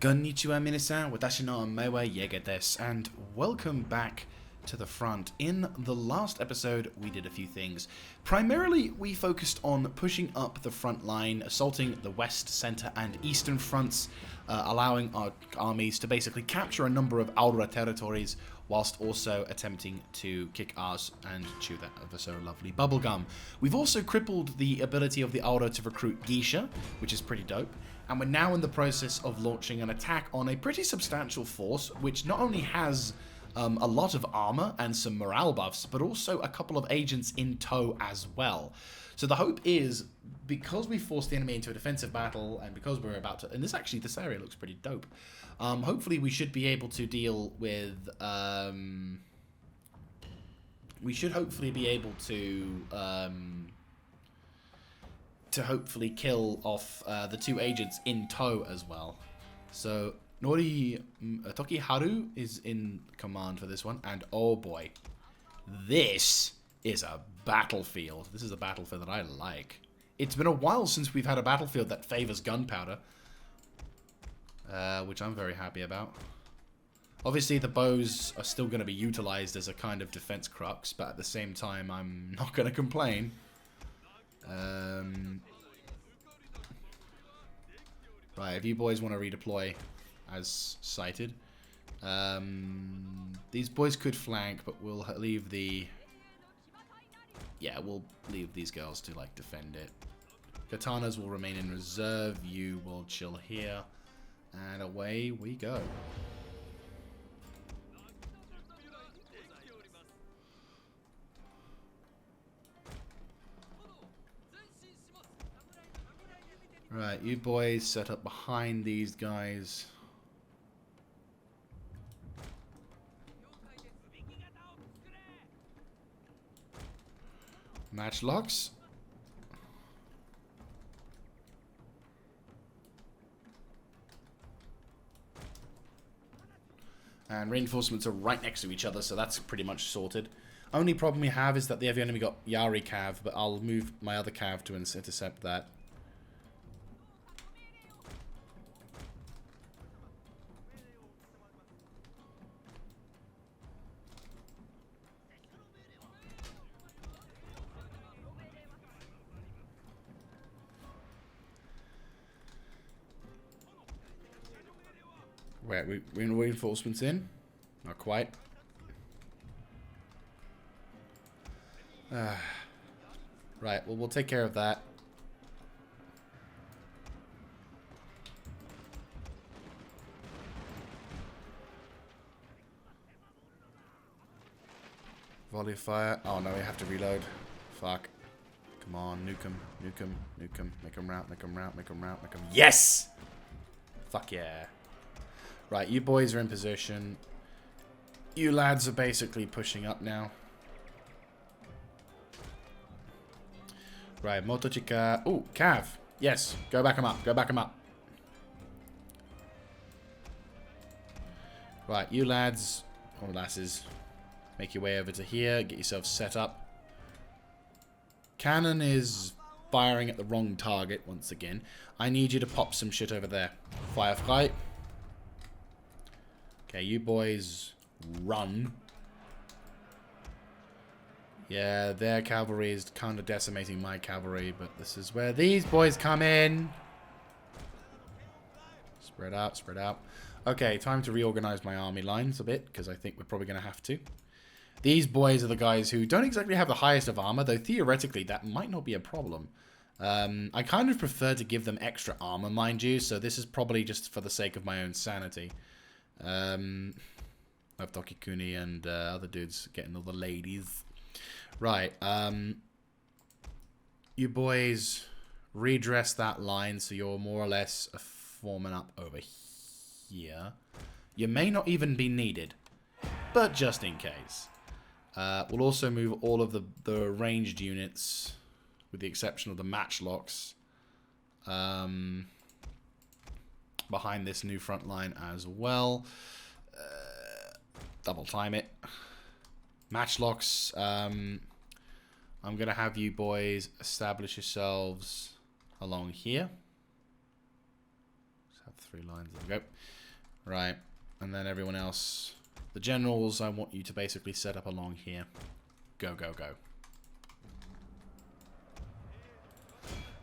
Konnichiwa minasan, watashi no omae wa Jaeger desu, and welcome back to the front. In the last episode, we did a few things. Primarily, we focused on pushing up the front line, assaulting the west, center, and eastern fronts, allowing our armies to basically capture a number of Aura territories, whilst also attempting to kick ours and chew that ever so lovely bubblegum. We've also crippled the ability of the Aura to recruit Geisha, which is pretty dope. And we're now in the process of launching an attack on a pretty substantial force, which not only has a lot of armor and some morale buffs, but also a couple of agents in tow as well. So the hope is, because we forced the enemy into a defensive battle, and because we're about to... And this area looks pretty dope. Hopefully we should be able to deal with... we should hopefully be able to hopefully kill off the two agents in tow as well. So Tokiharu is in command for this one, and oh boy, this is a battlefield. This is a battlefield that I like. It's been a while since we've had a battlefield that favors gunpowder, which I'm very happy about. Obviously, the bows are still going to be utilized as a kind of defense crux, but at the same time, I'm not going to complain. Right, if you boys want to redeploy as cited, these boys could flank, but we'll leave the... Yeah, we'll leave these girls to, like, defend it. Katanas will remain in reserve, you will chill here, and away we go. Right, you boys set up behind these guys. Matchlocks. And reinforcements are right next to each other, so that's pretty much sorted. Only problem we have is that the enemy got Yari Cav, but I'll move my other Cav to intercept that. Wait, reinforcements in? Not quite. Right, well, we'll take care of that. Volley fire. Oh no, we have to reload. Fuck. Come on, nuke him, nuke him, nuke him. Make him rout, make him rout, make him rout, make him... Yes! Fuck yeah. Right, you boys are in position. You lads are basically pushing up now. Right, Motochika. Ooh, Cav. Yes, go back him up. Go back him up. Right, you lads, or lasses, make your way over to here. Get yourself set up. Cannon is firing at the wrong target once again. I need you to pop some shit over there. Firefly. Okay, you boys run. Yeah, their cavalry is kind of decimating my cavalry, but this is where these boys come in. Spread out, spread out. Okay, time to reorganize my army lines a bit, because I think we're probably going to have to. These boys are the guys who don't exactly have the highest of armor, though theoretically that might not be a problem. I kind of prefer to give them extra armor, mind you, so this is probably just for the sake of my own sanity. Of Tokikuni and other dudes getting all the ladies. Right, you boys redress that line so you're more or less forming up over here. You may not even be needed, but just in case. We'll also move all of the ranged units, with the exception of the matchlocks, behind this new front line as well. Double time it. Matchlocks. I'm going to have you boys establish yourselves along here. Just have 3 lines. There we go. Right. And then everyone else. The generals, I want you to basically set up along here. Go, go, go.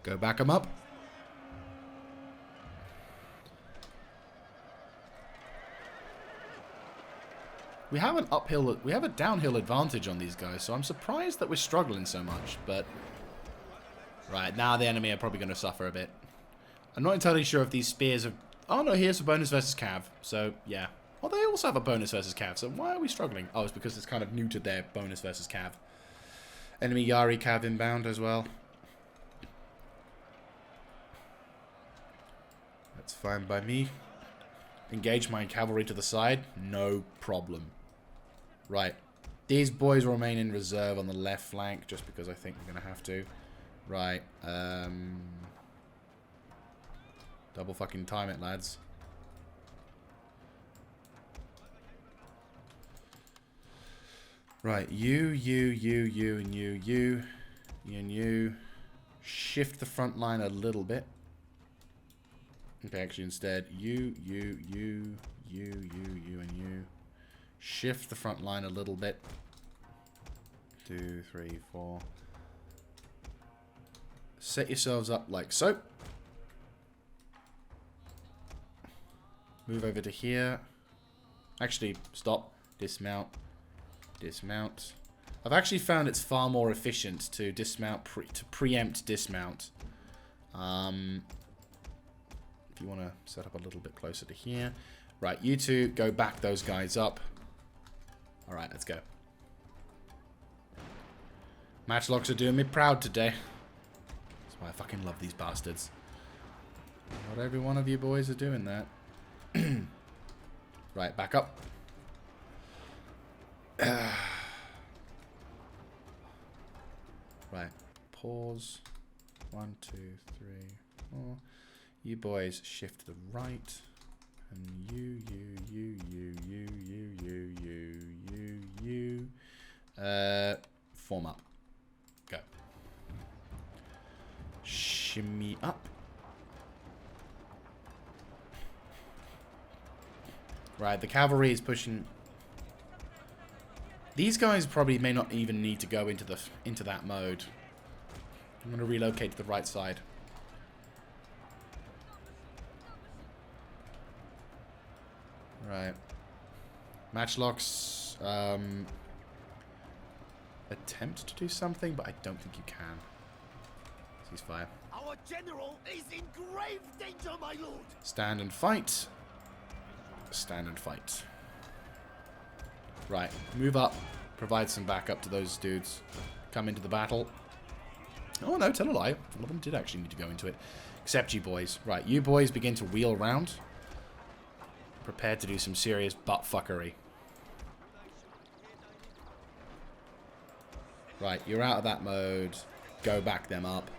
Go back them up. We have a downhill advantage on these guys, so I'm surprised that we're struggling so much, but... Right, now the enemy are probably going to suffer a bit. I'm not entirely sure if these spears are... Oh no, here's a bonus versus cav, so yeah. Oh, they also have a bonus versus cav, so why are we struggling? Oh, it's because it's kind of new to their bonus versus cav. Enemy Yari cav inbound as well. That's fine by me. Engage my cavalry to the side. No problem. Right. These boys will remain in reserve on the left flank, just because I think we're going to have to. Right. Double fucking time it, lads. Right. You, and you. And you. Shift the front line a little bit. Okay, actually instead, you, and you. Shift the front line a little bit. 2, 3, 4. Set yourselves up like so. Move over to here. Actually, stop. Dismount. Dismount. I've actually found it's far more efficient to dismount, to preempt dismount. If you want to set up a little bit closer to here. Right, you two, go back those guys up. Alright, let's go. Matchlocks are doing me proud today. That's why I fucking love these bastards. Not every one of you boys are doing that. Right, back up. Right, pause. 1, 2, 3, 4. You boys shift to the right. And you. Form up. Go. Shimmy up. Right, the cavalry is pushing. These guys probably may not even need to go into that mode. I'm going to relocate to the right side. Right. Matchlocks attempt to do something, but I don't think you can. Ceasefire. Our general is in grave danger, my lord. Stand and fight. Stand and fight. Right. Move up. Provide some backup to those dudes. Come into the battle. Oh no, tell a lie. One of them did actually need to go into it. Except you boys. Right, you boys begin to wheel around. Prepared to do some serious butt-fuckery. Right, you're out of that mode. Go back them up.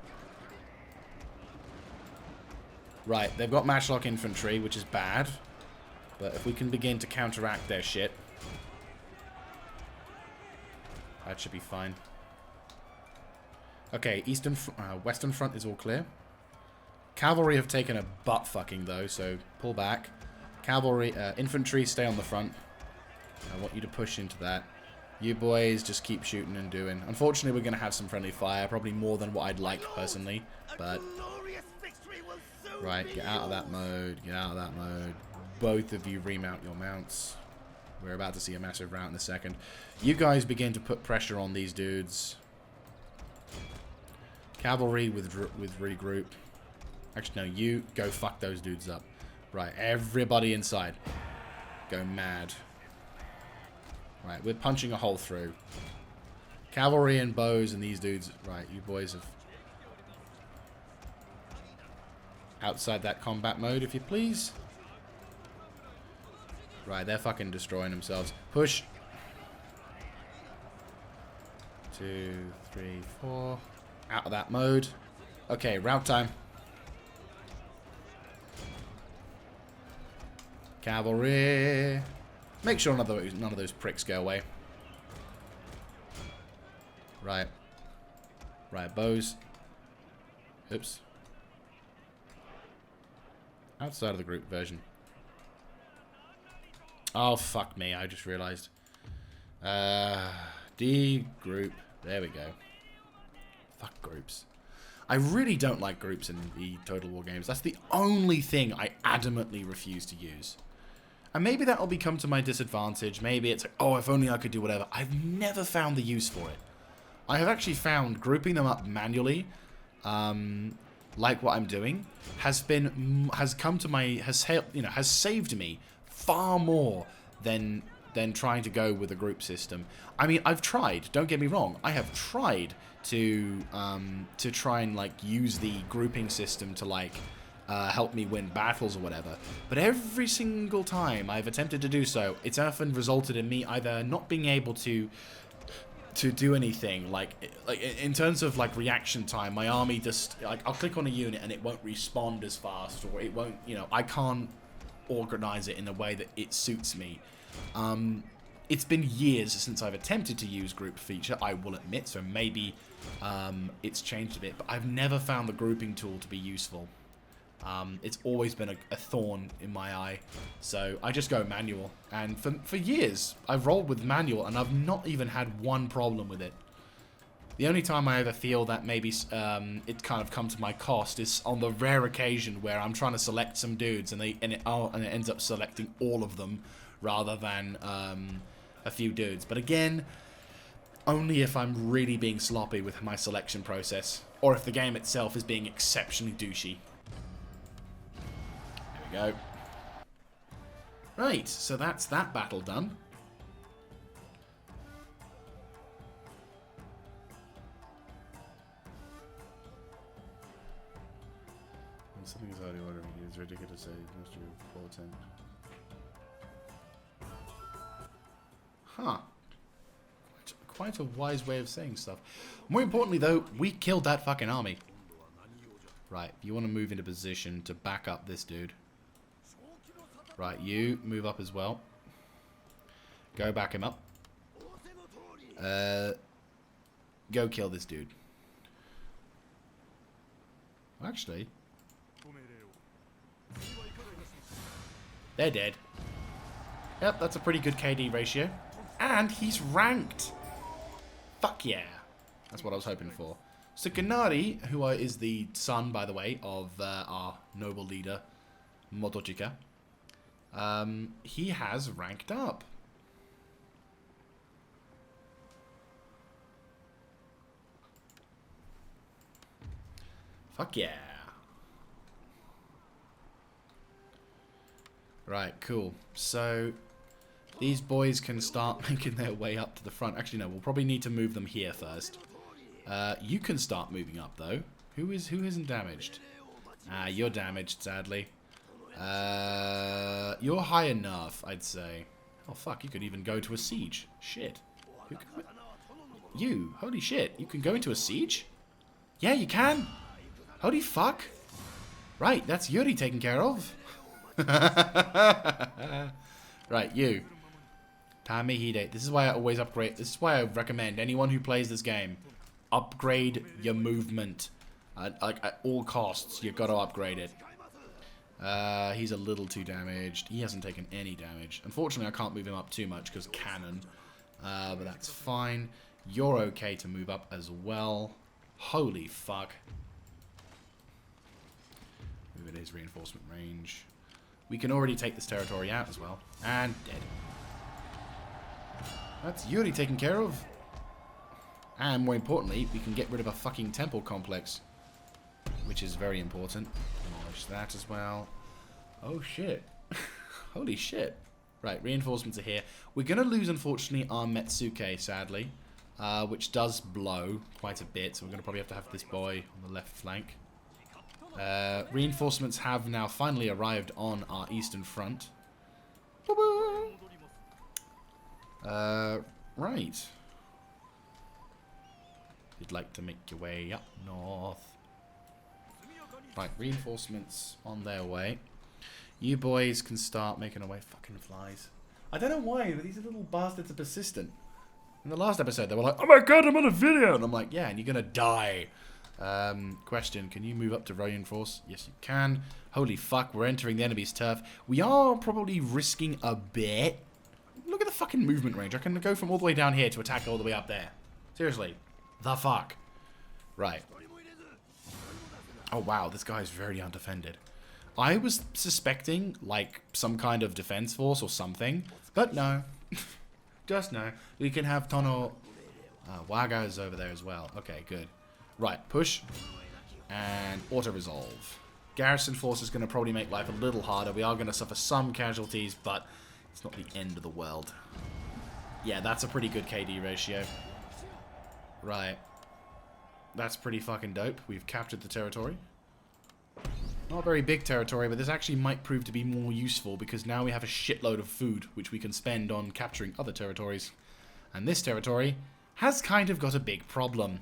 Right, they've got matchlock infantry, which is bad. But if we can begin to counteract their shit, that should be fine. Okay, western front is all clear. Cavalry have taken a butt-fucking, though, so pull back. Cavalry, infantry, stay on the front. I want you to push into that. You boys just keep shooting and doing. Unfortunately, we're going to have some friendly fire. Probably more than what I'd like, personally. But, right, get out of that mode. Get out of that mode. Both of you remount your mounts. We're about to see a massive rout in a second. You guys begin to put pressure on these dudes. Cavalry with regroup. Actually, no, you go fuck those dudes up. Right, everybody inside. Go mad. Right, we're punching a hole through. Cavalry and bows and these dudes. Right, you boys have... Outside that combat mode, if you please. Right, they're fucking destroying themselves. Push. 2, 3, 4. Out of that mode. Okay, rout time. Cavalry. Make sure none of those pricks go away. Right. Right, bows. Oops. Outside of the group version. Oh, fuck me. I just realized. D group. There we go. Fuck groups. I really don't like groups in the Total War games. That's the only thing I adamantly refuse to use. And maybe that'll become to my disadvantage. Maybe it's like, oh, if only I could do whatever. I've never found the use for it. I have actually found grouping them up manually, like what I'm doing, has saved me far more than trying to go with a group system. I mean, I've tried. Don't get me wrong. I have tried to try and like use the grouping system to like help me win battles or whatever. But every single time I've attempted to do so, it's often resulted in me either not being able to do anything, like in terms of like reaction time. My army just, like, I'll click on a unit and it won't respond as fast, or it won't, you know, I can't organize it in a way that it suits me. It's been years since I've attempted to use group feature, I will admit, so maybe it's changed a bit, but I've never found the grouping tool to be useful. It's always been a thorn in my eye, so I just go manual. And for years, I've rolled with manual, and I've not even had one problem with it. The only time I ever feel that maybe it kind of come to my cost is on the rare occasion where I'm trying to select some dudes, and it ends up selecting all of them rather than a few dudes. But again, only if I'm really being sloppy with my selection process, or if the game itself is being exceptionally douchey. Go. Right, so that's that battle done. When something is already ordering, it's ridiculous to say it must be full attempt. Huh. Quite a wise way of saying stuff. More importantly, though, we killed that fucking army. Right, you want to move into position to back up this dude. Right, you move up as well. Go back him up. Go kill this dude. Actually, they're dead. Yep, that's a pretty good KD ratio. And he's ranked. Fuck yeah. That's what I was hoping for. So Ganari, who is the son, by the way, of our noble leader, Motochika, he has ranked up. Fuck yeah. Right, cool. So these boys can start making their way up to the front. Actually, no, we'll probably need to move them here first. You can start moving up, though. Who isn't damaged? You're damaged, sadly. You're high enough, I'd say. Oh, fuck, you could even go to a siege. Shit. You, holy shit, you can go into a siege? Yeah, you can. Holy fuck. Right, that's Yuri taken care of. Right, you. Tamehide. This is why I always upgrade. This is why I recommend anyone who plays this game, upgrade your movement. Like, at all costs, you've got to upgrade it. He's a little too damaged. He hasn't taken any damage. Unfortunately, I can't move him up too much because cannon. But that's fine. You're okay to move up as well. Holy fuck. Move at his reinforcement range. We can already take this territory out as well. And dead. That's Yuri taken care of. And more importantly, we can get rid of a fucking temple complex. Which is very important. Demolish that as well. Oh shit. Holy shit. Right, reinforcements are here. We're going to lose, unfortunately, our Metsuke, sadly. Which does blow quite a bit. So we're going to probably have to have this boy on the left flank. Reinforcements have now finally arrived on our eastern front. Right. You'd like to make your way up north. Right, reinforcements on their way. You boys can start making away. Fucking flies. I don't know why, but these little bastards are persistent. In the last episode, they were like, oh my god, I'm on a video! And I'm like, yeah, and you're gonna die. Question, can you move up to reinforce? Yes, you can. Holy fuck, we're entering the enemy's turf. We are probably risking a bit. Look at the fucking movement range. I can go from all the way down here to attack all the way up there. Seriously. The fuck. Right. Oh, wow, this guy is very undefended. I was suspecting, like, some kind of defense force or something, but no. Just no. We can have Tono... Waga's over there as well. Okay, good. Right, push. And auto-resolve. Garrison force is going to probably make life a little harder. We are going to suffer some casualties, but it's not the end of the world. Yeah, that's a pretty good KD ratio. Right. That's pretty fucking dope. We've captured the territory. Not a very big territory, but this actually might prove to be more useful because now we have a shitload of food which we can spend on capturing other territories. And this territory has kind of got a big problem.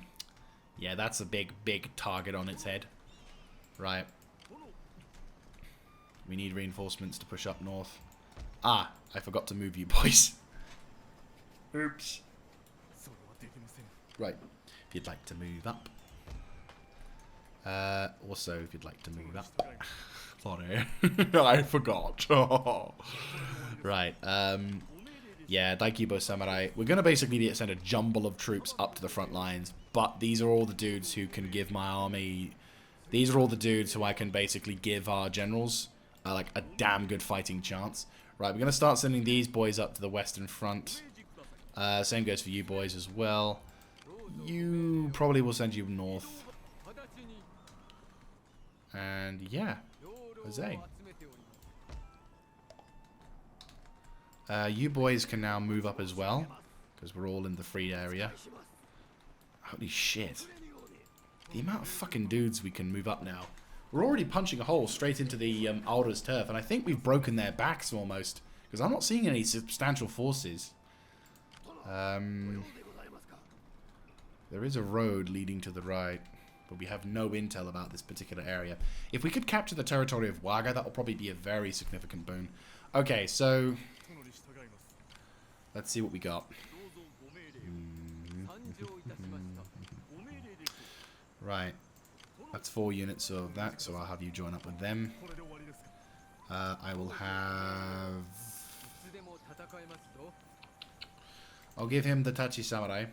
Yeah, that's a big, big target on its head. Right. We need reinforcements to push up north. Ah, I forgot to move you boys. Oops. Right. If you'd like to move up. Also, if you'd like to move up. Sorry. I forgot. Right. Yeah, Daikibo Samurai. We're going to basically send a jumble of troops up to the front lines. But these are all the dudes who can give my army... These are all the dudes who I can basically give our generals like a damn good fighting chance. Right, we're going to start sending these boys up to the western front. Same goes for you boys as well. You probably will send you north. And yeah, Jose. You boys can now move up as well, because we're all in the free area. Holy shit. The amount of fucking dudes we can move up now. We're already punching a hole straight into the Aura's turf, and I think we've broken their backs almost, because I'm not seeing any substantial forces. There is a road leading to the right, but we have no intel about this particular area. If we could capture the territory of Waga, that will probably be a very significant boon. Okay, so... let's see what we got. Right. That's 4 units of that, so I'll have you join up with them. I will have... I'll give him the Tachi Samurai.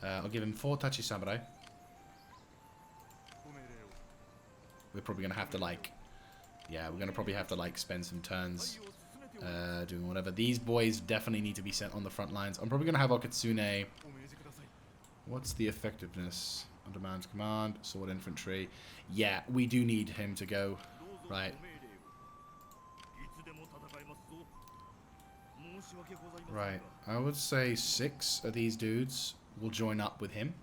I'll give him 4 Tachi Samurai. We're probably going to have to, like... yeah, we're going to probably have to, like, spend some turns doing whatever. These boys definitely need to be sent on the front lines. I'm probably going to have Okatsune. What's the effectiveness? On demand command, sword infantry. Yeah, we do need him to go. Right. Right. I would say 6 of these dudes will join up with him.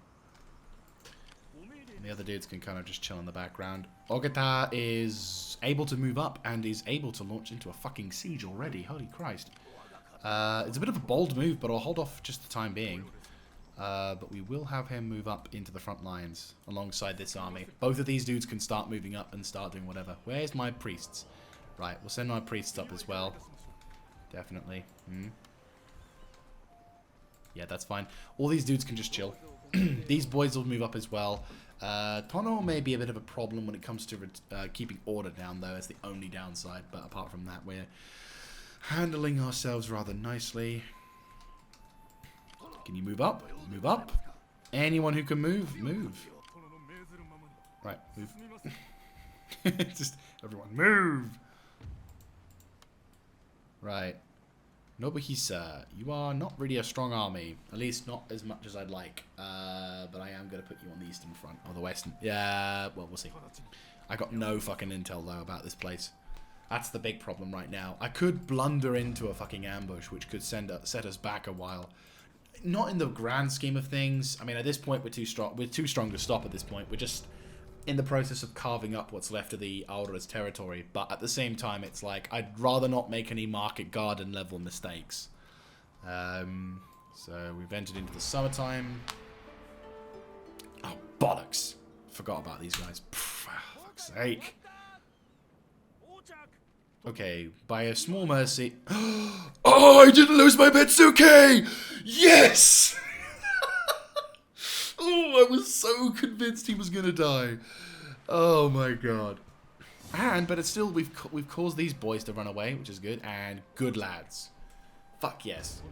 And the other dudes can kind of just chill in the background. Ogata is able to move up and is able to launch into a fucking siege already. Holy Christ. It's a bit of a bold move, but I'll hold off just the time being. But we will have him move up into the front lines alongside this army. Both of these dudes can start moving up and start doing whatever. Where's my priests? Right, we'll send my priests up as well. Definitely. Yeah, that's fine. All these dudes can just chill. These boys will move up as well. Tono may be a bit of a problem when it comes to keeping order down, though. That's the only downside. But apart from that, we're handling ourselves rather nicely. Can you move up? Move up. Anyone who can move, move. Right, move. Just everyone move. Right. Nobuhisa, you are not really a strong army. At least not as much as I'd like. But I am going to put you on the eastern front. Or the western. Yeah, well, we'll see. I got no fucking intel, though, about this place. That's the big problem right now. I could blunder into a fucking ambush, which could set us back a while. Not in the grand scheme of things. I mean, at this point, we're too strong. We're too strong to stop at this point. We're just in the process of carving up what's left of the Aura's territory. But at the same time, it's like, I'd rather not make any market garden level mistakes. So we've entered into the summertime. Oh, bollocks. Forgot about these guys. For fuck's sake. Okay, by a small mercy... Oh, I didn't lose my Metsuke! Yes! Oh, I was so convinced he was gonna die. Oh my god. But it's still, we've caused these boys to run away, which is good. And good lads. Fuck yes.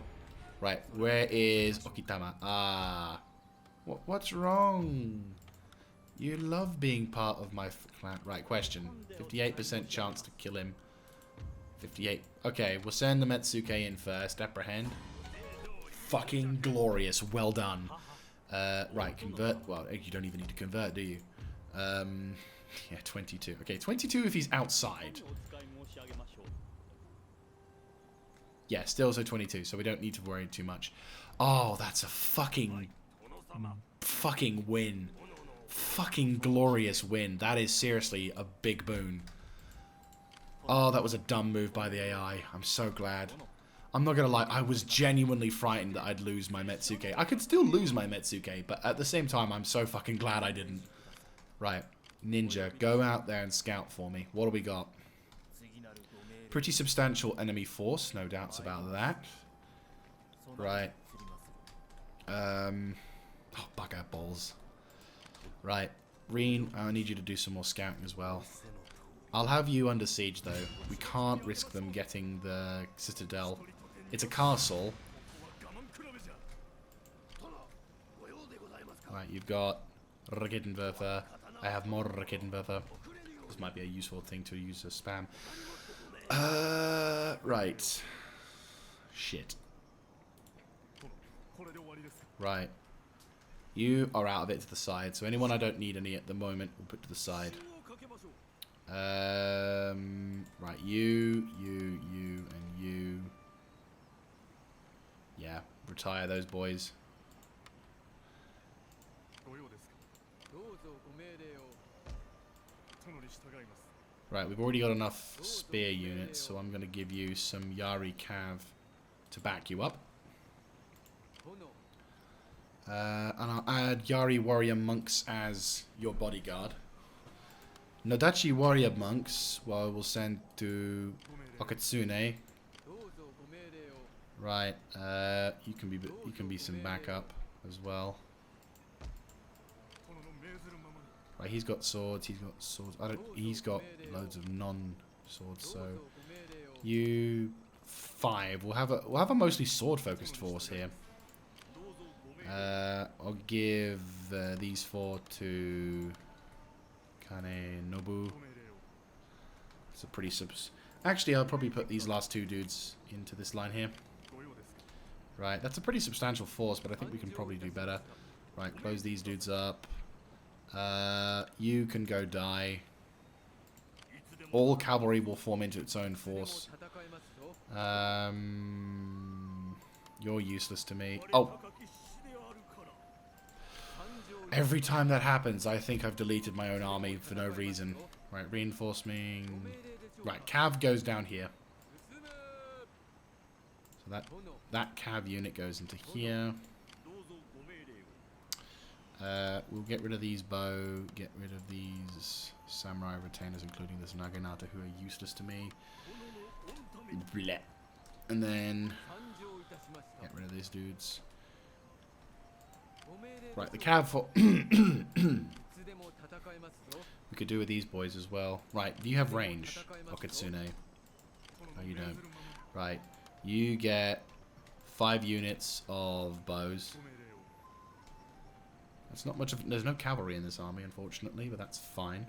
Right, where is Okitama? Ah. What's wrong? You love being part of my clan. Right, question. 58% chance to kill him. 58. Okay, we'll send the Metsuke in first. Apprehend. Fucking glorious. Well done. Right, convert. Well, you don't even need to convert, do you? Yeah, 22. Okay, 22 if he's outside. Yeah, still so 22, so we don't need to worry too much. Oh, that's a fucking win. Fucking glorious win. That is seriously a big boon. Oh, that was a dumb move by the AI. I'm so glad. I'm not gonna lie, I was genuinely frightened that I'd lose my Metsuke. I could still lose my Metsuke, but at the same time, I'm so fucking glad I didn't. Right. Ninja, go out there and scout for me. What do we got? Pretty substantial enemy force, no doubts about that. Right. Oh, bugger balls. Right. Reen, I need you to do some more scouting as well. I'll have you under siege, though. We can't risk them getting the citadel. It's a castle. Right, you've got Raketenwerfer. I have more Raketenwerfer. This might be a useful thing to use as spam. Right. Shit. Right. You are out of it to the side, so anyone I don't need any at the moment, we'll put to the side. Right, you, and you. Yeah, retire those boys. Right, we've already got enough spear units, so I'm going to give you some Yari Cav to back you up. And I'll add Yari Warrior Monks as your bodyguard. Nodachi Warrior Monks, well, we'll send to Okatsune. Right, you can be some backup as well. Right, he's got swords. He's got loads of non-swords. So you 5. We'll have a mostly sword-focused force here. I'll give these 4 to Kanenobu. It's a pretty Actually, I'll probably put these last 2 dudes into this line here. Right, that's a pretty substantial force, but I think we can probably do better. Right, close these dudes up. You can go die. All cavalry will form into its own force. You're useless to me. Oh. Every time that happens, I think I've deleted my own army for no reason. Right, reinforcing. Right, Cav goes down here. So that Cav unit goes into here. We'll get rid of these bow, get rid of these samurai retainers, including this Naginata, who are useless to me. Blech. And then get rid of these dudes. Right, the cav for we could do with these boys as well. Right, do you have range, Okatsune? No, you don't. Right, you get 5 units of bows. That's not much of. There's no cavalry in this army, unfortunately, but that's fine.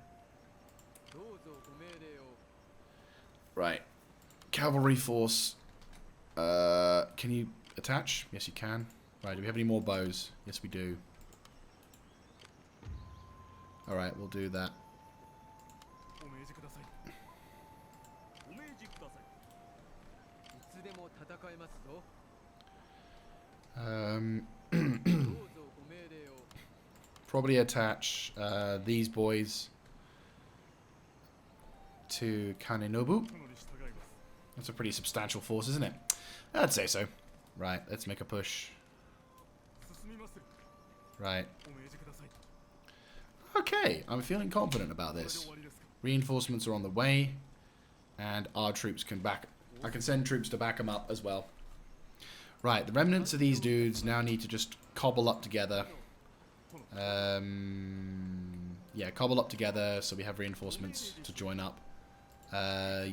Right, cavalry force. Can you attach? Yes, you can. Right, do we have any more bows? Yes, we do. Alright, we'll do that. Probably attach these boys to Kanenobu. That's a pretty substantial force, isn't it? I'd say so. Right, let's make a push. Right. Okay, I'm feeling confident about this. Reinforcements are on the way, and our troops can back. I can send troops to back them up as well. Right, the remnants of these dudes now need to just cobble up together. Yeah, cobble up together so we have reinforcements to join up.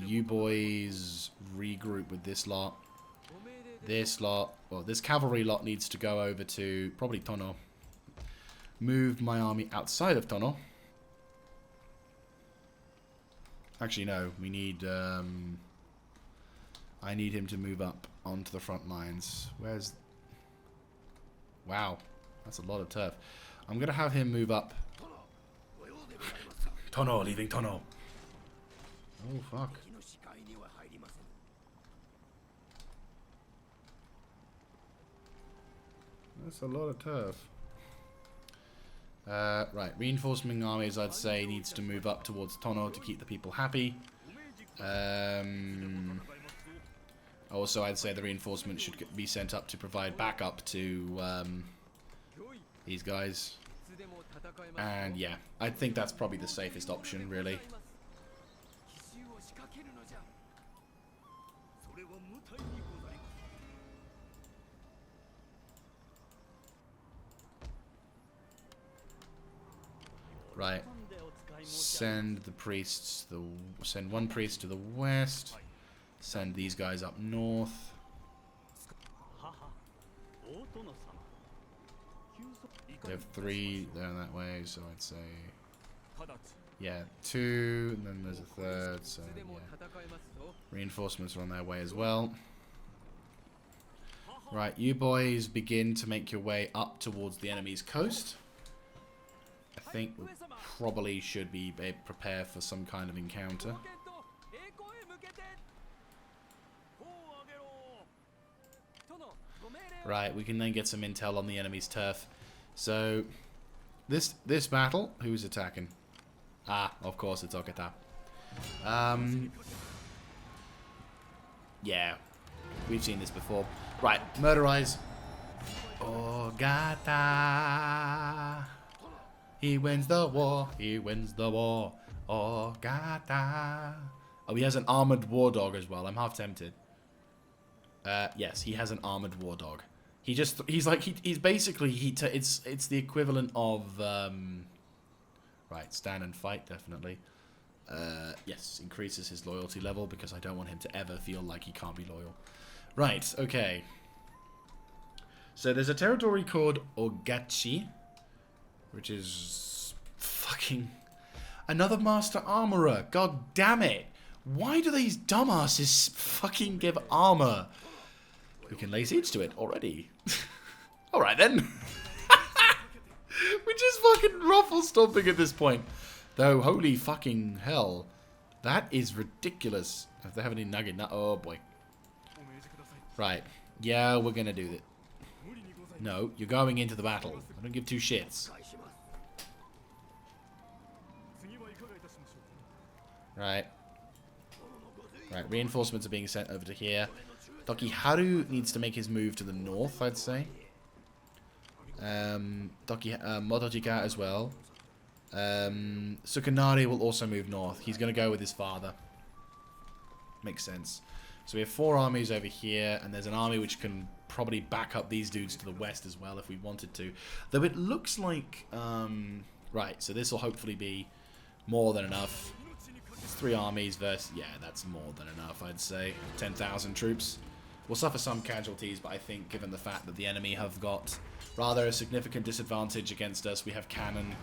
You boys regroup with this lot. This lot, well, this cavalry lot needs to go over to probably Tono. Move my army outside of Tono. Actually, no, we need, I need him to move up onto the front lines. Where's... Wow, that's a lot of turf. I'm going to have him move up. Tono, leaving Tono. Oh, fuck. That's a lot of turf. Right, reinforcing armies, I'd say, needs to move up towards Tono to keep the people happy. Also, I'd say the reinforcement should be sent up to provide backup to these guys. And yeah, I think that's probably the safest option, really. Right. Send the priests. Send one priest to the west. Send these guys up north. We have 3 there that way, so I'd say, yeah, 2, and then there's a 3rd. So yeah, reinforcements are on their way as well. Right, you boys begin to make your way up towards the enemy's coast. I think we probably should be prepared for some kind of encounter. Right, we can then get some intel on the enemy's turf. So, this battle, who's attacking? Ah, of course it's Ogata. Yeah, we've seen this before. Right, murderize. Ogata. He wins the war. He wins the war. Ogata. Oh, he has an armored war dog as well. I'm half tempted. Yes, he has an armored war dog. He's basically it's the equivalent of right, stand and fight, definitely. Yes, increases his loyalty level because I don't want him to ever feel like he can't be loyal. Right, okay. So there's a territory called Ogachi, which is fucking another master armorer. God damn it. Why do these dumbasses fucking give armor? We can lay siege to it already. Alright then. We're just fucking ruffle stomping at this point. Though, holy fucking hell. That is ridiculous. If they have any nugget, oh boy. Right. Yeah, we're gonna do that. No, you're going into the battle. I don't give 2 shits. Right. Right, reinforcements are being sent over to here. Tokiharu needs to make his move to the north, I'd say. Motojika as well. Sukanari will also move north. He's going to go with his father. Makes sense. So we have 4 armies over here, and there's an army which can probably back up these dudes to the west as well if we wanted to. Though it looks like... right, so this will hopefully be more than enough. It's 3 armies versus... Yeah, that's more than enough, I'd say. 10,000 troops. We'll suffer some casualties, but I think given the fact that the enemy have got rather a significant disadvantage against us, we have cannon.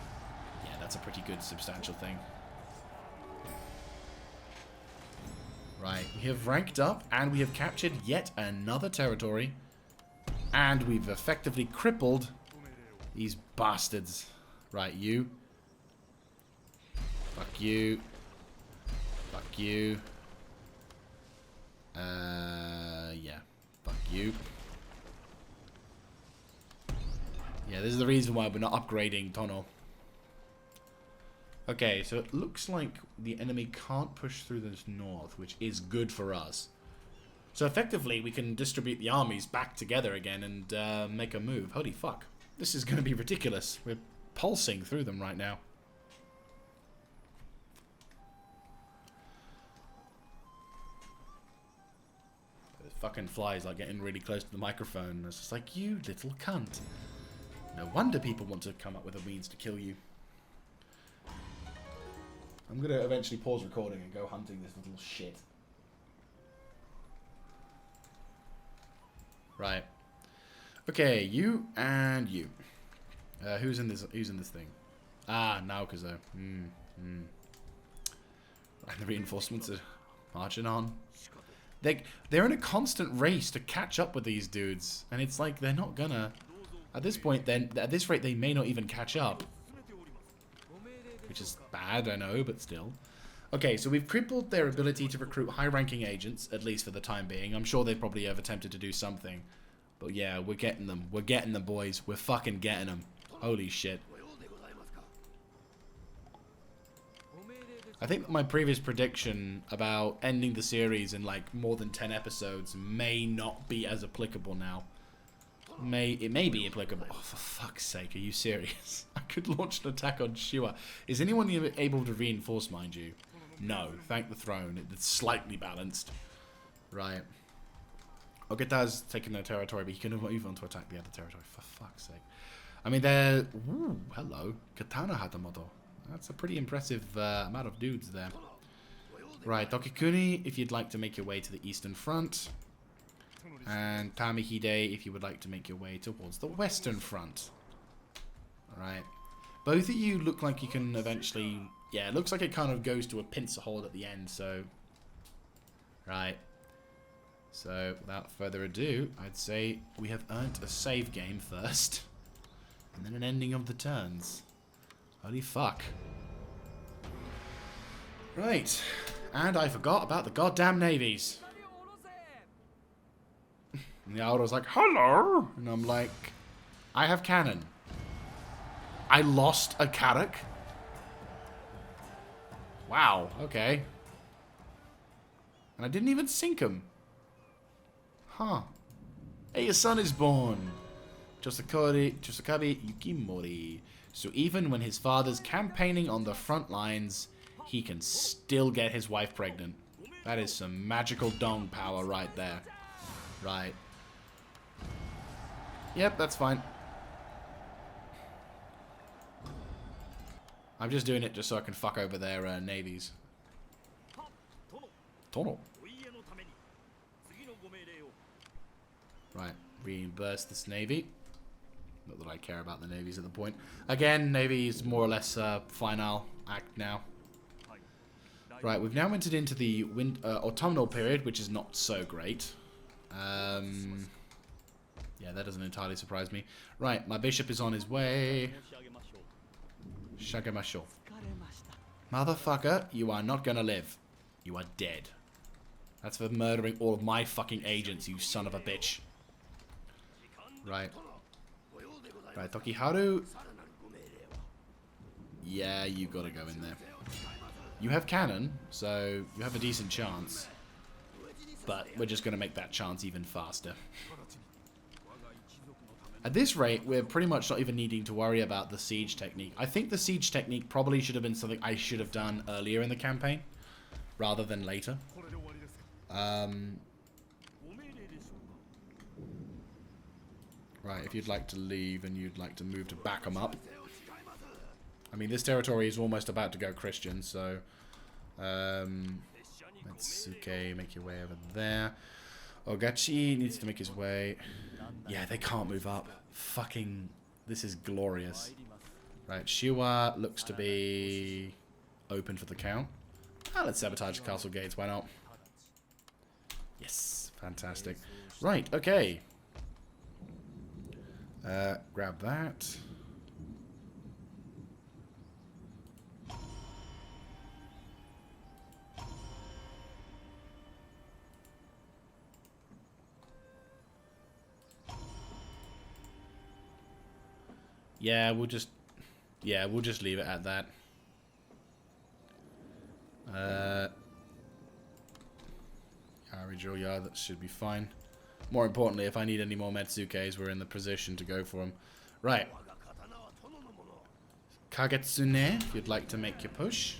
Yeah, that's a pretty good substantial thing. Right, we have ranked up, and we have captured yet another territory. And we've effectively crippled these bastards. Right, you. Fuck you. Fuck you. Yeah. Fuck you. Yeah, this is the reason why we're not upgrading Tono. Okay, so it looks like the enemy can't push through this north, which is good for us. So effectively, we can distribute the armies back together again and make a move. Holy fuck. This is going to be ridiculous. We're pulsing through them right now. The fucking flies like getting really close to the microphone. It's just like, you little cunt. No wonder people want to come up with a means to kill you. I'm going to eventually pause recording and go hunting this little shit. Right. Okay, you and you. Who's in this thing? Ah, Naokazo. And the reinforcements are marching on. They're in a constant race to catch up with these dudes, and it's like they're not gonna. At this point, then at this rate, they may not even catch up, which is bad, I know, but still. Okay, so we've crippled their ability to recruit high-ranking agents, at least for the time being. I'm sure they probably have attempted to do something, but yeah, we're getting them. We're getting them, boys. We're fucking getting them. Holy shit. I think my previous prediction about ending the series in like more than 10 episodes may not be as applicable now. It may be applicable. Oh, for fuck's sake, are you serious? I could launch an attack on Shiwa. Is anyone able to reinforce, mind you? No, thank the throne. It's slightly balanced. Right. Ogeta's taken their territory, but he can move on to attack the other territory. For fuck's sake. I mean, they're... Ooh, hello. Katana Hatamoto. That's a pretty impressive amount of dudes there. Right, Dokikuni, if you'd like to make your way to the Eastern Front. And Tamihide, if you would like to make your way towards the Western Front. Alright. Both of you look like you can eventually... Yeah, it looks like it kind of goes to a pincer hold at the end, so... Right. So, without further ado, I'd say we have earned a save game first. And then an ending of the turns. Holy fuck. Right. And I forgot about the goddamn navies. And the Aura's like, hello! And I'm like, I have cannon. I lost a Carrack? Wow, okay. And I didn't even sink him. Huh. Hey, your son is born. Chosokabe Yukimori. So even when his father's campaigning on the front lines, he can still get his wife pregnant. That is some magical dong power right there. Right. Yep, that's fine. I'm just doing it just so I can fuck over their navies. Tono. Right, reimburse this navy. Not that I care about the navies at the point. Again, navy is more or less final act now. Right, we've now entered into the autumnal period, which is not so great. Yeah, that doesn't entirely surprise me. Right, my bishop is on his way. Shagemasho. Motherfucker, you are not gonna live. You are dead. That's for murdering all of my fucking agents, you son of a bitch. Right. Right, Tokiharu. Yeah, you gotta go in there. You have cannon, so you have a decent chance. But we're just gonna make that chance even faster. At this rate, we're pretty much not even needing to worry about the siege technique. I think the siege technique probably should have been something I should have done earlier in the campaign, rather than later. Right, if you'd like to leave and you'd like to move to back them up. I mean, this territory is almost about to go Christian, so... let's, okay, make your way over there. Ogachi needs to make his way... Yeah, they can't move up. Fucking... This is glorious. Right, Shiwa looks to be... open for the count. Ah, let's sabotage the castle gates, why not? Yes, fantastic. Right, okay. Grab that. Yeah, we'll just leave it at that. Yeah, that should be fine. More importantly, if I need any more Metsukes, we're in the position to go for them. Right. Kagetsune, if you'd like to make your push.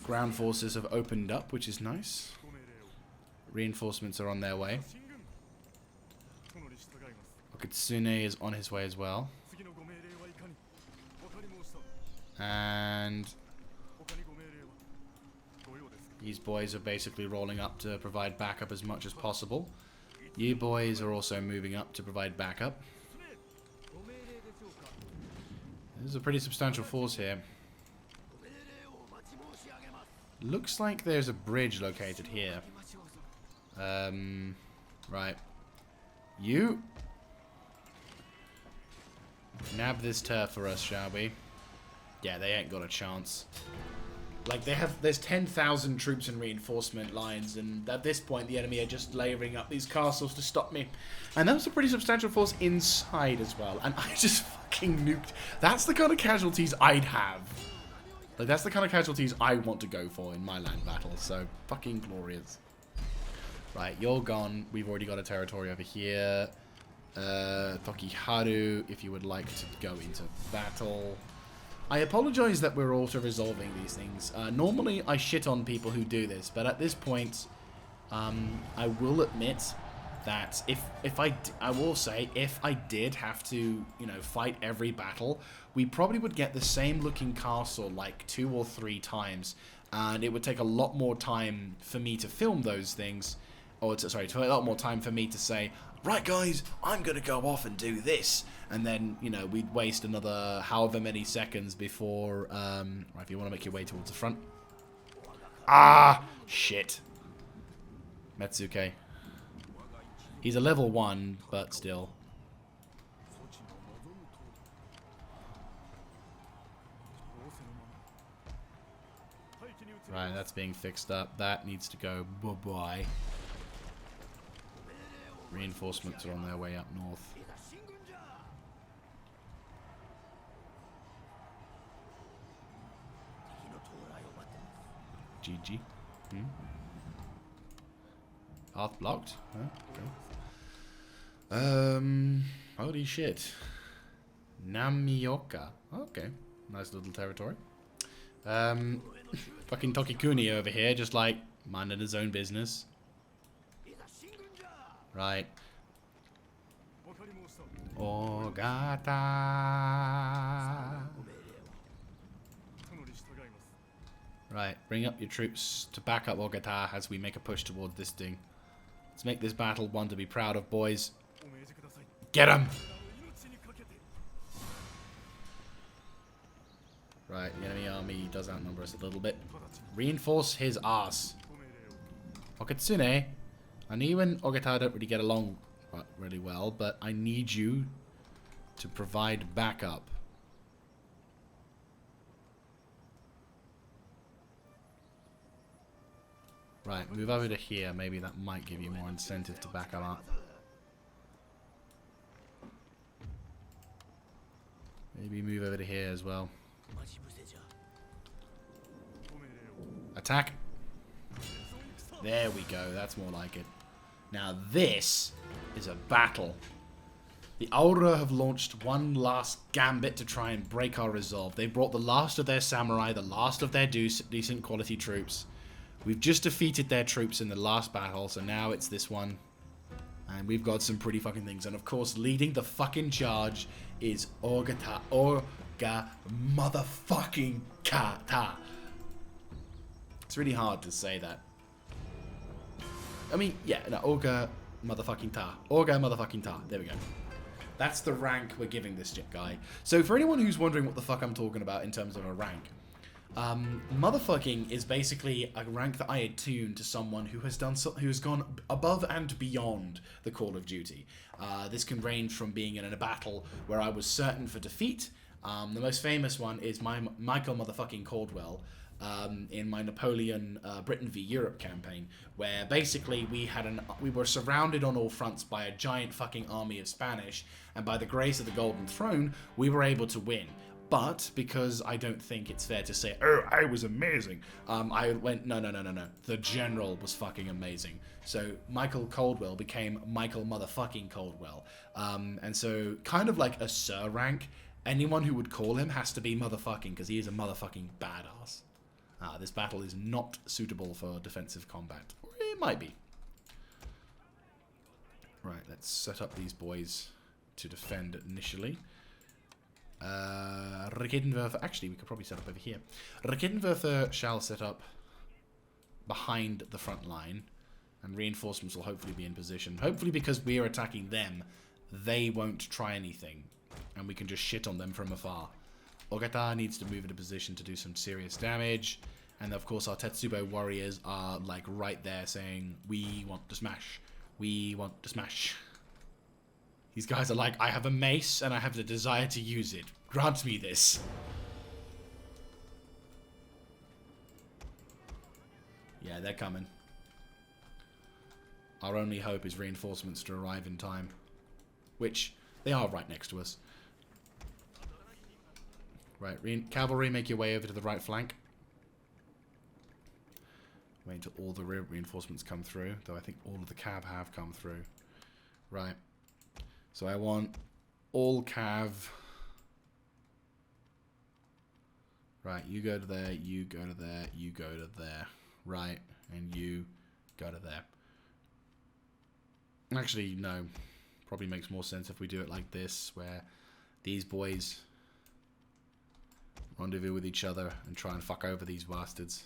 Ground forces have opened up, which is nice. Reinforcements are on their way. Kitsune is on his way as well. And these boys are basically rolling up to provide backup as much as possible. You boys are also moving up to provide backup. There's a pretty substantial force here. Looks like there's a bridge located here. Right. You nab this turf for us, shall we? Yeah, they ain't got a chance. Like, there's 10,000 troops and reinforcement lines, and at this point the enemy are just layering up these castles to stop me. And that was a pretty substantial force inside as well, and I just fucking nuked. That's the kind of casualties I'd have. Like, that's the kind of casualties I want to go for in my land battle, so fucking glorious. Right, you're gone. We've already got a territory over here. Tokiharu, if you would like to go into battle. I apologize that we're auto-resolving these things. Normally, I shit on people who do this, but at this point, I will admit that if I did have to, you know, fight every battle, we probably would get the same looking castle like 2 or 3 times, and it would take a lot more time for me to film those things, or sorry, a lot more time for me to say, right guys, I'm gonna go off and do this, and then, you know, we'd waste another however many seconds before, right, if you want to make your way towards the front. Ah, shit. Metsuke. He's a level 1, but still. Right, that's being fixed up. That needs to go bye-bye. Reinforcements are on their way up north. GG. Path blocked? Huh? Okay. Holy shit. Namioka. Okay. Nice little territory. Fucking Tokikuni over here, just like minding his own business. Right. Ogata. Right, bring up your troops to back up Ogata as we make a push towards this thing. Let's make this battle one to be proud of, boys. Get him! Right, the enemy army does outnumber us a little bit. Reinforce his ass. Okitsune, I know you and Ogata don't really get along really well, but I need you to provide backup. Right, move over to here. Maybe that might give you more incentive to back them up. Maybe move over to here as well. Attack. There we go. That's more like it. Now this is a battle. The Oura have launched one last gambit to try and break our resolve. They brought the last of their samurai, the last of their decent quality troops. We've just defeated their troops in the last battle, so now it's this one. And we've got some pretty fucking things. And of course, leading the fucking charge is Ogata. Orga motherfucking kata. It's really hard to say that. I mean, yeah, no, Orga motherfucking ta. Orga motherfucking ta. There we go. That's the rank we're giving this guy. So for anyone who's wondering what the fuck I'm talking about in terms of a rank, motherfucking is basically a rank that I attuned to someone who has gone above and beyond the Call of Duty. This can range from being in a battle where I was certain for defeat. The most famous one is my Michael motherfucking Caldwell in my Napoleon Britain v Europe campaign, where basically we were surrounded on all fronts by a giant fucking army of Spanish, and by the grace of the Golden Throne, we were able to win. But because I don't think it's fair to say, oh, I was amazing, I went, no. The general was fucking amazing. So Michael Caldwell became Michael motherfucking Caldwell. And so kind of like a Sir rank, anyone who would call him has to be motherfucking, because he is a motherfucking badass. This battle is not suitable for defensive combat. Or it might be. Right, let's set up these boys to defend initially. Raketenwerfer, actually we could probably set up over here. Raketenwerfer shall set up behind the front line, and reinforcements will hopefully be in position. Hopefully, because we are attacking them, they won't try anything, and we can just shit on them from afar. Ogata needs to move into position to do some serious damage, and of course our Tetsubo warriors are like right there saying, we want to smash, we want to smash. These guys are like, I have a mace and I have the desire to use it. Grant me this. Yeah, they're coming. Our only hope is reinforcements to arrive in time. Which, they are right next to us. Right, cavalry, make your way over to the right flank. Wait until all the reinforcements come through. Though I think all of the cav have come through. Right. So I want all cav. Right, you go to there, you go to there, you go to there. Right, and you go to there. Actually, no. Probably makes more sense if we do it like this, where these boys rendezvous with each other and try and fuck over these bastards.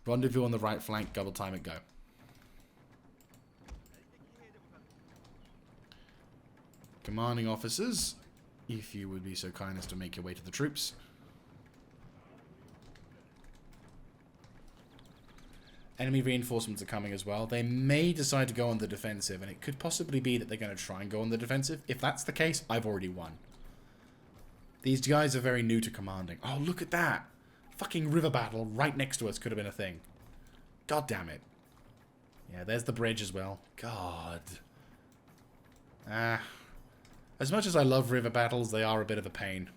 Rendezvous on the right flank, double time it, go. Commanding officers, if you would be so kind as to make your way to the troops. Enemy reinforcements are coming as well. They may decide to go on the defensive, and it could possibly be that they're going to try and go on the defensive. If that's the case, I've already won. These guys are very new to commanding. Oh, look at that. Fucking river battle right next to us could have been a thing. God damn it. Yeah, there's the bridge as well. God. As much as I love river battles, they are a bit of a pain.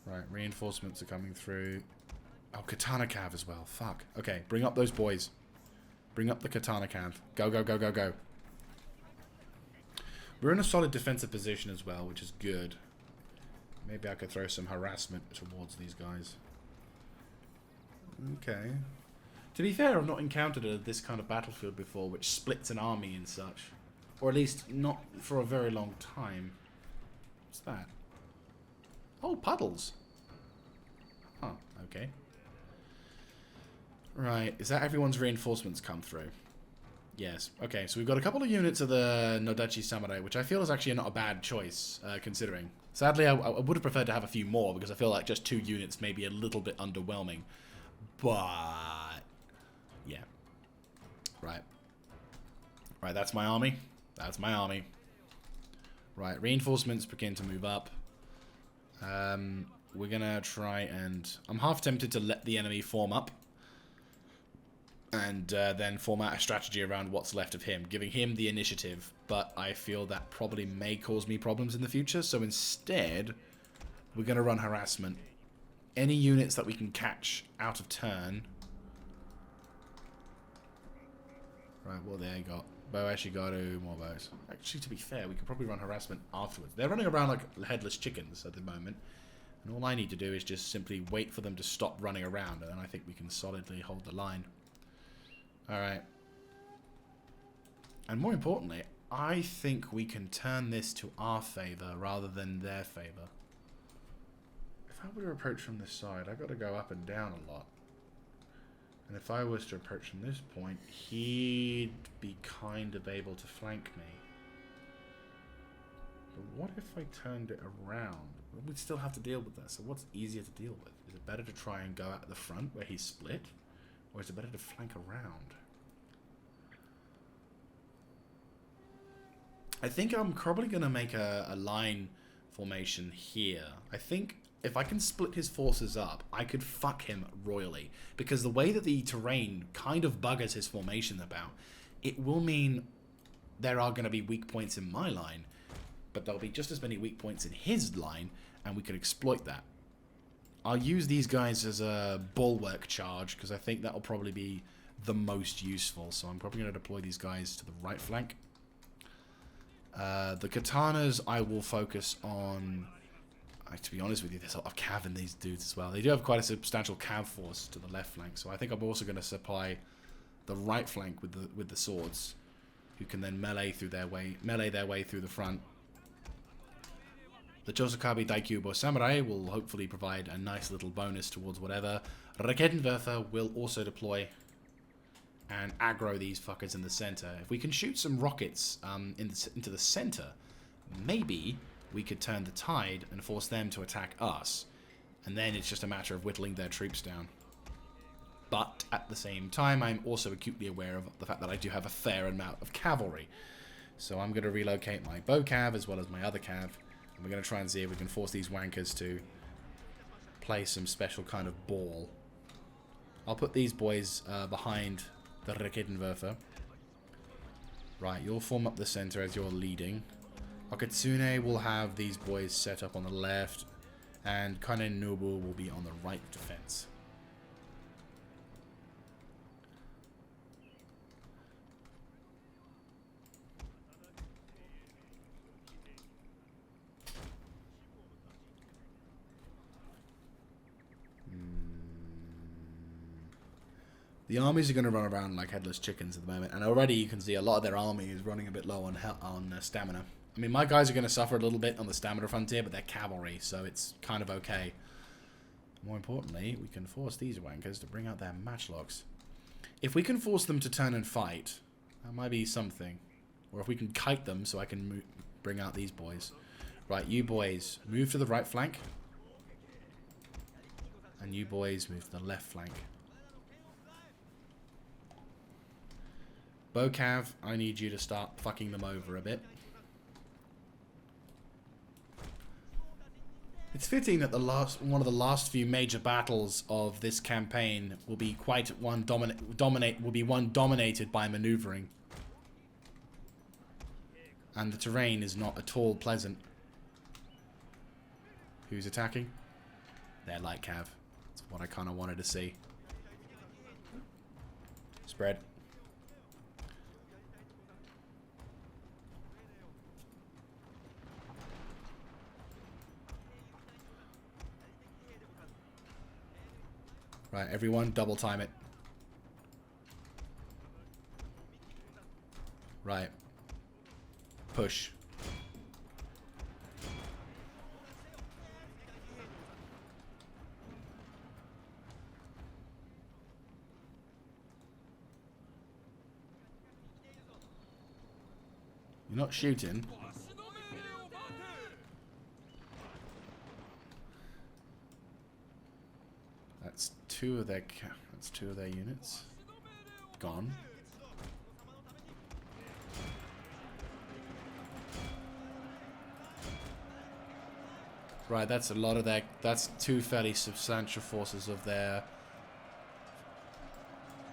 Right, reinforcements are coming through. Oh, Katana Cav as well. Fuck. Okay, bring up those boys. Bring up the Katana Cav. Go, go, go, go, go. We're in a solid defensive position as well, which is good. Maybe I could throw some harassment towards these guys. Okay. To be fair, I've not encountered this kind of battlefield before, which splits an army and such. Or at least not for a very long time. What's that? Oh, puddles. Huh, okay. Right, is that everyone's reinforcements come through? Yes. Okay, so we've got a couple of units of the Nodachi Samurai, which I feel is actually not a bad choice, considering. Sadly, I would have preferred to have a few more, because I feel like just 2 units may be a little bit underwhelming. But yeah. Right. Right, that's my army. That's my army. Right, reinforcements begin to move up. We're gonna try and... I'm half tempted to let the enemy form up. And then form out a strategy around what's left of him, giving him the initiative. But I feel that probably may cause me problems in the future. So instead, we're going to run harassment. Any units that we can catch out of turn. Right, what they got? Bow Ashigaru, more bows. Actually, to be fair, we could probably run harassment afterwards. They're running around like headless chickens at the moment. And all I need to do is just simply wait for them to stop running around. And then I think we can solidly hold the line. Alright. And more importantly, I think we can turn this to our favor rather than their favor. If I were to approach from this side, I've got to go up and down a lot. And if I was to approach from this point, he'd be kind of able to flank me. But what if I turned it around? We'd still have to deal with that. So what's easier to deal with? Is it better to try and go out the front where he's split? Or is it better to flank around? I think I'm probably going to make a line formation here. I think if I can split his forces up, I could fuck him royally. Because the way that the terrain kind of buggers his formation about, it will mean there are going to be weak points in my line, but there'll be just as many weak points in his line, and we could exploit that. I'll use these guys as a bulwark charge, because I think that'll probably be the most useful. So I'm probably going to deploy these guys to the right flank. The katanas I will focus on... to be honest with you, there's a lot of cav in these dudes as well. They do have quite a substantial cav force to the left flank, so I think I'm also going to supply the right flank with the swords. who can then melee their way through the front. The Chosokabe Daikubo Samurai will hopefully provide a nice little bonus towards whatever. Raketenwerfer will also deploy and aggro these fuckers in the center. If we can shoot some rockets into the center, maybe we could turn the tide and force them to attack us. And then it's just a matter of whittling their troops down. But at the same time, I'm also acutely aware of the fact that I do have a fair amount of cavalry. So I'm going to relocate my bow cav as well as my other cav. And we're going to try and see if we can force these wankers to play some special kind of ball. I'll put these boys behind the Raketenwerfer. Right, you'll form up the center as you're leading. Okatsune will have these boys set up on the left. And Kanen Nobu will be on the right defense. The armies are going to run around like headless chickens at the moment, and already you can see a lot of their army is running a bit low on stamina. I mean, my guys are going to suffer a little bit on the stamina frontier, but they're cavalry, so it's kind of okay. More importantly, we can force these wankers to bring out their matchlocks. If we can force them to turn and fight, that might be something. Or if we can kite them so I can bring out these boys. Right, you boys, move to the right flank. And you boys, move to the left flank. Bocav, I need you to start fucking them over a bit. It's fitting that one of the last few major battles of this campaign will be one dominated by maneuvering. And the terrain is not at all pleasant. Who's attacking? They're light cav. That's what I kind of wanted to see. Spread. Right, everyone, double time it. Right. Push. You're not shooting. That's two of their units gone. Right, that's a lot of their. That's two fairly substantial forces of their.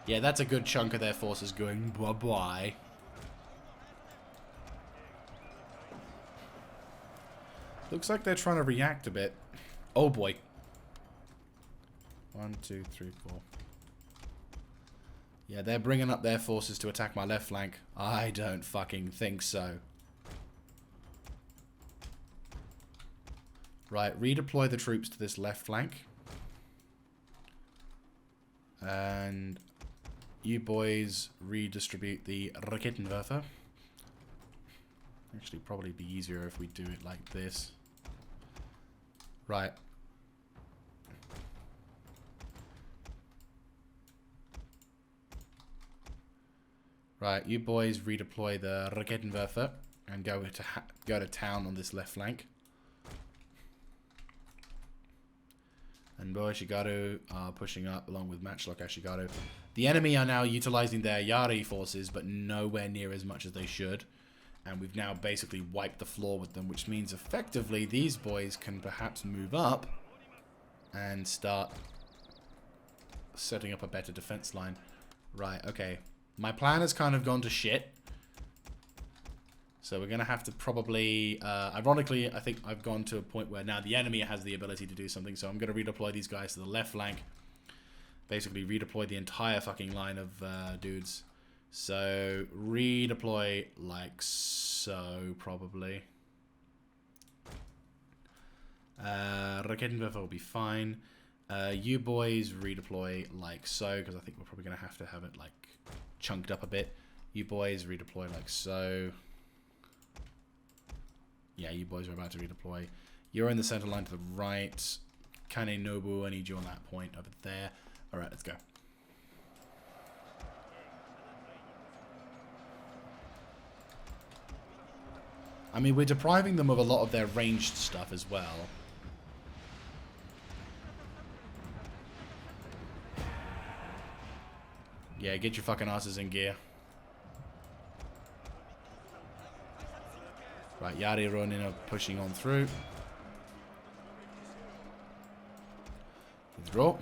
Yeah, that's a good chunk of their forces going bye bye. Looks like they're trying to react a bit. Oh boy. 1, 2, 3, 4. Yeah, they're bringing up their forces to attack my left flank. I don't fucking think so. Right, redeploy the troops to this left flank. And you boys redistribute the Raketenwerfer. Actually, probably be easier if we do it like this. Right. Right, you boys redeploy the Raketenwerfer and go to town on this left flank. And Boa Shigaru are pushing up along with Matchlock Ashigaru. The enemy are now utilizing their Yari forces, but nowhere near as much as they should. And we've now basically wiped the floor with them, which means effectively these boys can perhaps move up and start setting up a better defense line. Right, okay. My plan has kind of gone to shit. So we're going to have to probably... ironically, I think I've gone to a point where now the enemy has the ability to do something. So I'm going to redeploy these guys to the left flank. Basically redeploy the entire fucking line of dudes. So redeploy like so, probably. Raketenwerfer will be fine. You boys redeploy like so, because I think we're probably going to have it like chunked up a bit. You boys redeploy like so. Yeah, you boys are about to redeploy. You're in the center line to the right. Kane Nobu, I need you on that point over there. Alright, let's go. I mean, we're depriving them of a lot of their ranged stuff as well. Yeah, get your fucking asses in gear. Right, Yari running up, pushing on through. Withdraw.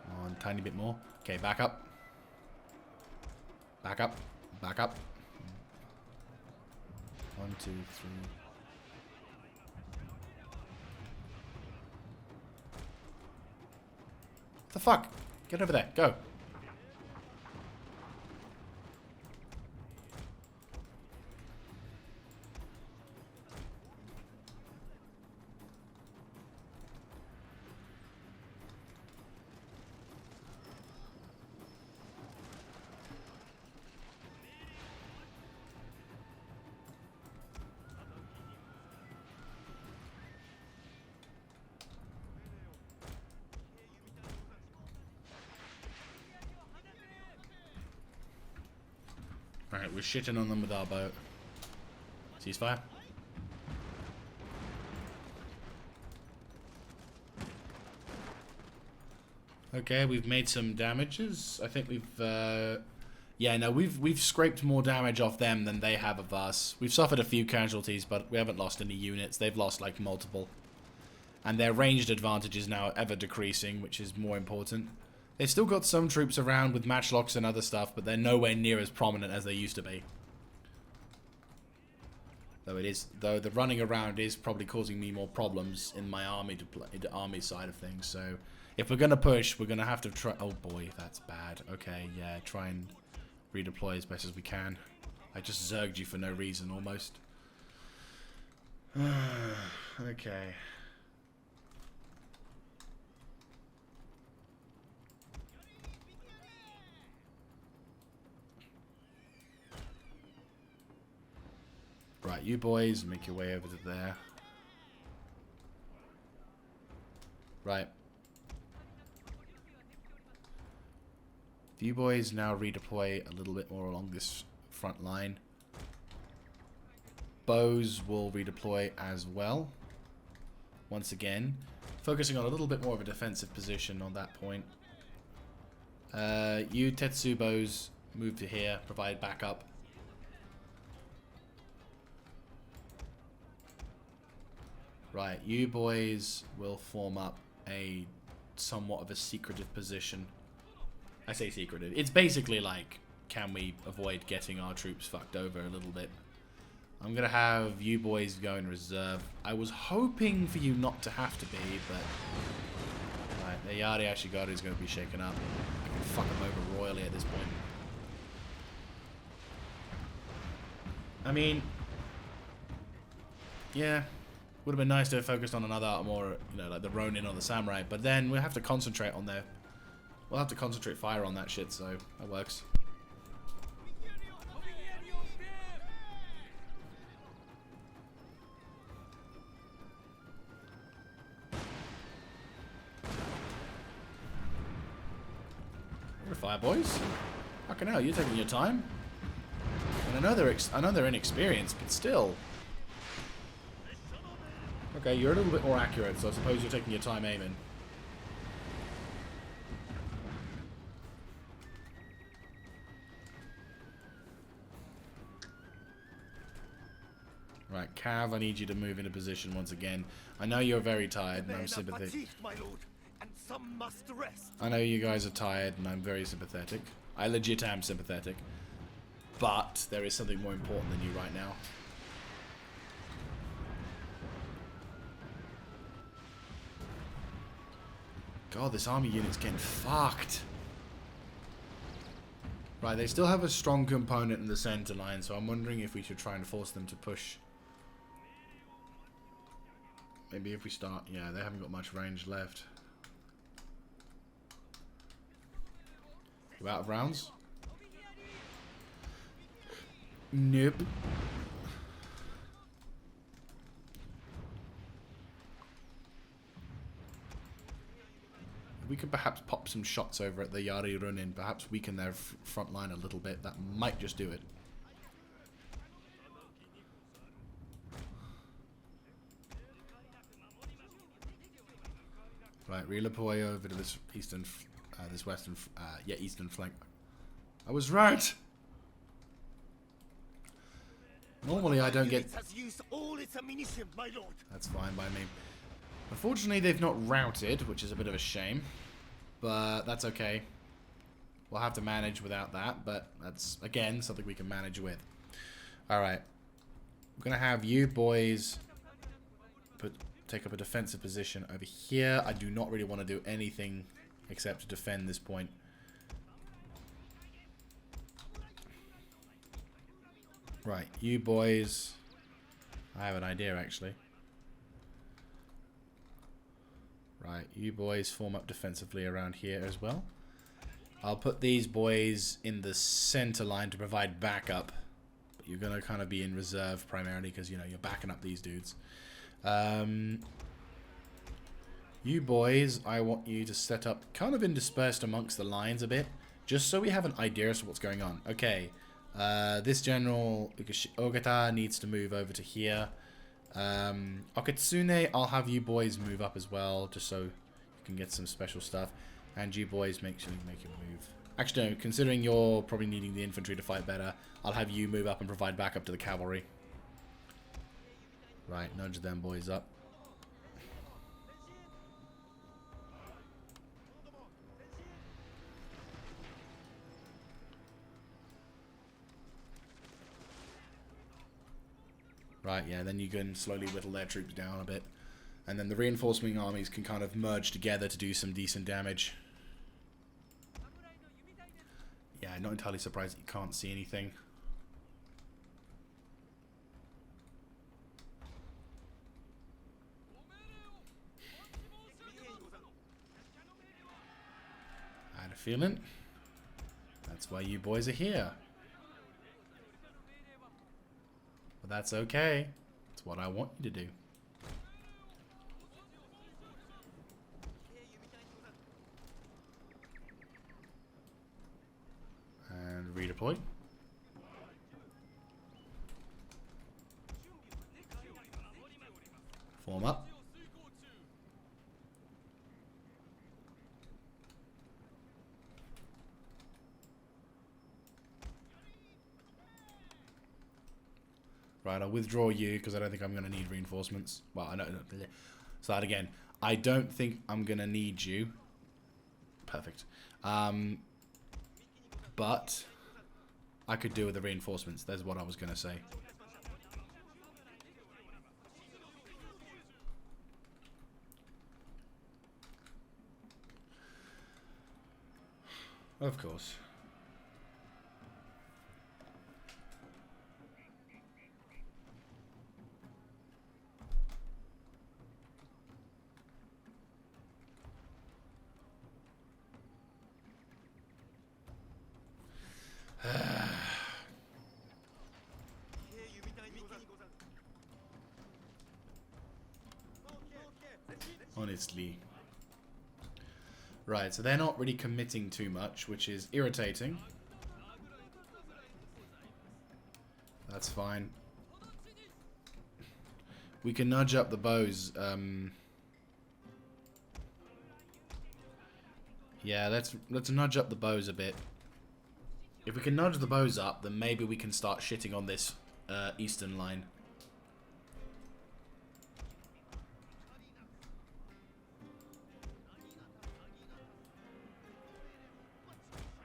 Come on, tiny bit more. Okay, back up. Back up. Back up. 1, 2, 3. What the fuck? Get over there. Go. Alright, we're shitting on them with our boat. Ceasefire. Okay, we've made some damages. I think we've yeah, no, we've scraped more damage off them than they have of us. We've suffered a few casualties, but we haven't lost any units. They've lost like multiple. And their ranged advantage is now ever decreasing, which is more important. They've still got some troops around with matchlocks and other stuff, but they're nowhere near as prominent as they used to be. Though the running around is probably causing me more problems in my army the army side of things. So if we're gonna push, we're gonna have to try. Oh boy, that's bad. Okay, yeah, try and redeploy as best as we can. I just zerged you for no reason, almost. Okay. Right, you boys, make your way over to there. Right. If you boys now redeploy a little bit more along this front line. Bows will redeploy as well. Once again, focusing on a little bit more of a defensive position on that point. You Tetsubos move to here, provide backup. Right, you boys will form up a somewhat of a secretive position. I say secretive. It's basically like, can we avoid getting our troops fucked over a little bit? I'm going to have you boys go in reserve. I was hoping for you not to have to be, but... Right, the Yari Ashigaru is going to be shaken up. I can fuck him over royally at this point. I mean... Yeah... Would have been nice to have focused on another more, you know, like the Ronin or the Samurai, but then we'll have to concentrate on their... We'll have to concentrate fire on that shit, so that works. You're a fire, boys. Fucking hell, you're taking your time. And I know they're inexperienced, but still... Okay, you're a little bit more accurate, so I suppose you're taking your time aiming. Right, Cav, I need you to move into position once again. I know you're very tired, and I'm sympathetic. My lord, and some must rest. I know you guys are tired, and I'm very sympathetic. I legit am sympathetic. But there is something more important than you right now. God, this army unit's getting fucked. Right, they still have a strong component in the center line, so I'm wondering if we should try and force them to push. Maybe if we start... Yeah, they haven't got much range left. You out of rounds? Nope. We could perhaps pop some shots over at the Yari Runin, perhaps weaken their front line a little bit. That might just do it. Right, redeploy over to this eastern, this western, eastern flank. I was right. Normally, I don't get. It has used all its ammunition, my lord. That's fine by me. Unfortunately, they've not routed, which is a bit of a shame. But that's okay. We'll have to manage without that, but that's, again, something we can manage with. Alright. We're going to have you boys take up a defensive position over here. I do not really want to do anything except to defend this point. Right, you boys. I have an idea, actually. Right, you boys form up defensively around here as well. I'll put these boys in the center line to provide backup. But you're going to kind of be in reserve primarily because, you know, you're backing up these dudes. You boys, I want you to set up kind of dispersed amongst the lines a bit. Just so we have an idea as to what's going on. Okay, this general Ogata needs to move over to here. Okitsune, I'll have you boys move up as well, just so you can get some special stuff. And you boys make sure you make your move. Actually, no, considering you're probably needing the infantry to fight better, I'll have you move up and provide backup to the cavalry. Right, nudge them boys up. Right, yeah, then you can slowly whittle their troops down a bit. And then the reinforcing armies can kind of merge together to do some decent damage. Yeah, not entirely surprised that you can't see anything. I had a feeling. That's why you boys are here. But that's okay. It's what I want you to do. And redeploy. Form up. Right, I'll withdraw you because I don't think I'm going to need reinforcements. Well, I know. So that again. I don't think I'm going to need you. Perfect. But I could do with the reinforcements. That's what I was going to say. Of course. Honestly. Right, so they're not really committing too much, which is irritating. That's fine. We can nudge up the bows. Yeah, let's nudge up the bows a bit. If we can nudge the bows up, then maybe we can start shitting on this eastern line.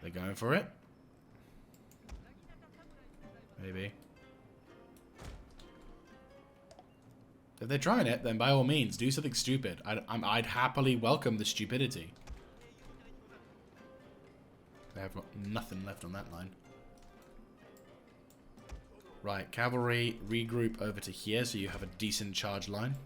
They're going for it. Maybe. If they're trying it, then by all means, do something stupid. I'd happily welcome the stupidity. They have got nothing left on that line. Right, cavalry, regroup over to here so you have a decent charge line.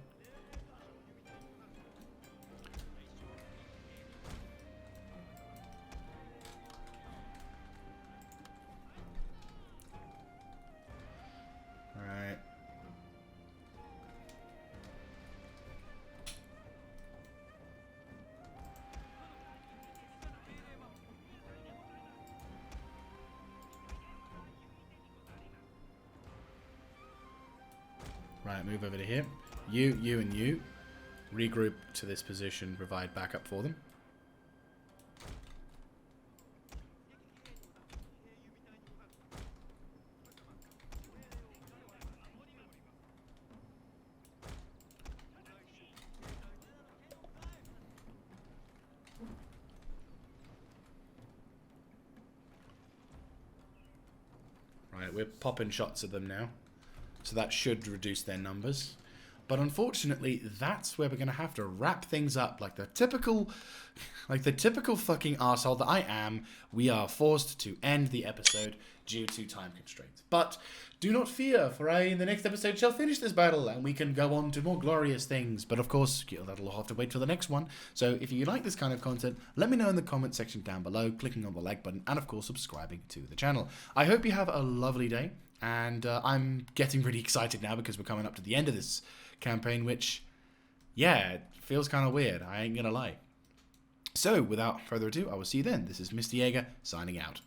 Right, move over to here. You, and you. Regroup to this position, provide backup for them. Right, we're popping shots at them now. So that should reduce their numbers. But unfortunately, that's where we're going to have to wrap things up like the typical fucking arsehole that I am. We are forced to end the episode due to time constraints. But do not fear, for I, in the next episode, shall finish this battle and we can go on to more glorious things. But of course, that'll have to wait for the next one. So if you like this kind of content, let me know in the comment section down below, clicking on the like button, and of course, subscribing to the channel. I hope you have a lovely day. And I'm getting really excited now because we're coming up to the end of this campaign, which, yeah, it feels kind of weird. I ain't gonna lie. So, without further ado, I will see you then. This is Mr. Jaeger, signing out.